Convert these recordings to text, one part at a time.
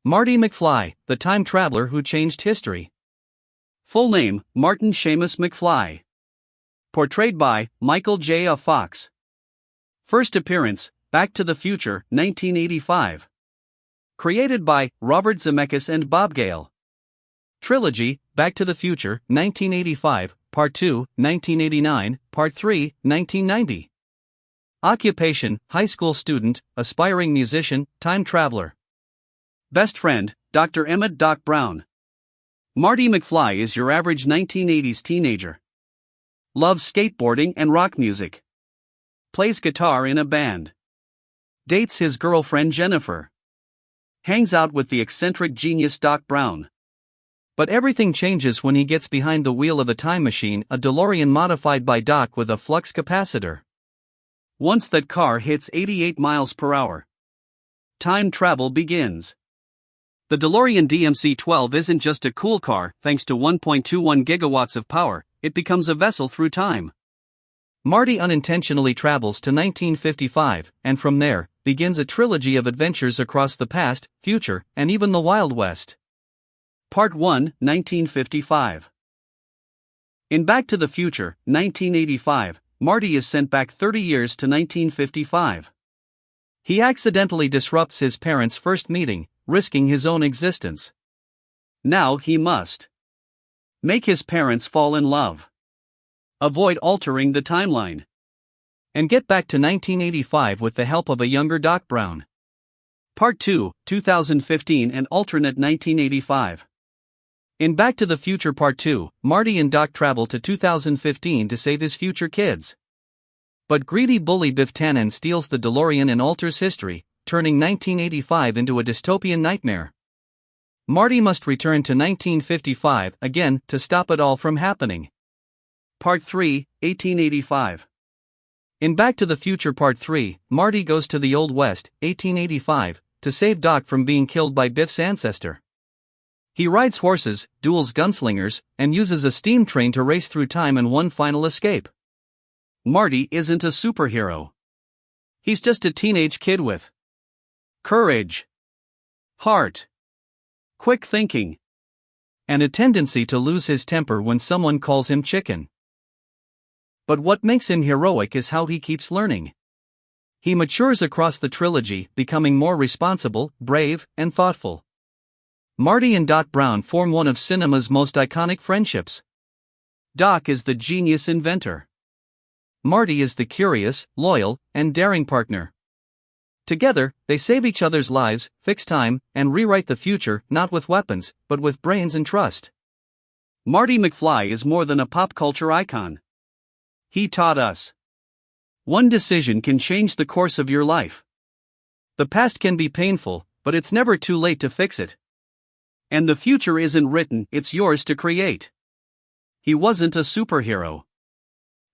Marty McFly, the time traveler who changed history. Full name, Martin Seamus McFly. Portrayed by Michael J. Fox. First appearance, Back to the Future, 1985. Created by Robert Zemeckis and Bob Gale. Trilogy, Back to the Future, 1985, Part 2, 1989, Part 3, 1990. Occupation, high school student, aspiring musician, time traveler. Best friend, Dr. Emmett Doc Brown. Marty McFly is your average 1980s teenager. Loves skateboarding and rock music. Plays guitar in a band. Dates his girlfriend Jennifer. Hangs out with the eccentric genius Doc Brown. But everything changes when he gets behind the wheel of a time machine, a DeLorean modified by Doc with a flux capacitor. Once that car hits 88 miles per hour, time travel begins. The DeLorean DMC-12 isn't just a cool car. Thanks to 1.21 gigawatts of power, it becomes a vessel through time. Marty unintentionally travels to 1955, and from there, begins a trilogy of adventures across the past, future, and even the Wild West. Part 1, 1955. In Back to the Future, 1985, Marty is sent back 30 years to 1955. He accidentally disrupts his parents' first meeting, risking his own existence. Now he must make his parents fall in love, avoid altering the timeline, and get back to 1985 with the help of a younger Doc Brown. Part 2, 2015 and alternate 1985. In Back to the Future Part 2, Marty and Doc travel to 2015 to save his future kids. But greedy bully Biff Tannen steals the DeLorean and alters history, turning 1985 into a dystopian nightmare. Marty must return to 1955 again to stop it all from happening. Part 3, 1885. In Back to the Future Part 3, Marty goes to the Old West, 1885, to save Doc from being killed by Biff's ancestor. He rides horses, duels gunslingers, and uses a steam train to race through time in one final escape. Marty isn't a superhero. He's just a teenage kid with courage, heart, quick thinking, and a tendency to lose his temper when someone calls him chicken. But what makes him heroic is how he keeps learning. He matures across the trilogy, becoming more responsible, brave, and thoughtful. Marty and Doc Brown form one of cinema's most iconic friendships. Doc is the genius inventor. Marty is the curious, loyal, and daring partner. Together, they save each other's lives, fix time, and rewrite the future, not with weapons, but with brains and trust. Marty McFly is more than a pop culture icon. He taught us. One decision can change the course of your life. The past can be painful, but it's never too late to fix it. And the future isn't written, it's yours to create. He wasn't a superhero.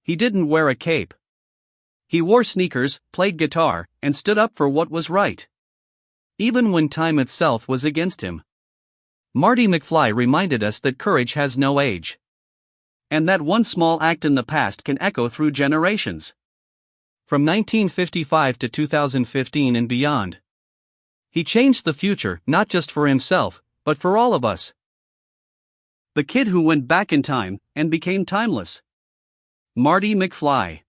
He didn't wear a cape. He wore sneakers, played guitar, and stood up for what was right, even when time itself was against him. Marty McFly reminded us that courage has no age, and that one small act in the past can echo through generations. From 1955 to 2015 and beyond, he changed the future, not just for himself, but for all of us. The kid who went back in time and became timeless. Marty McFly.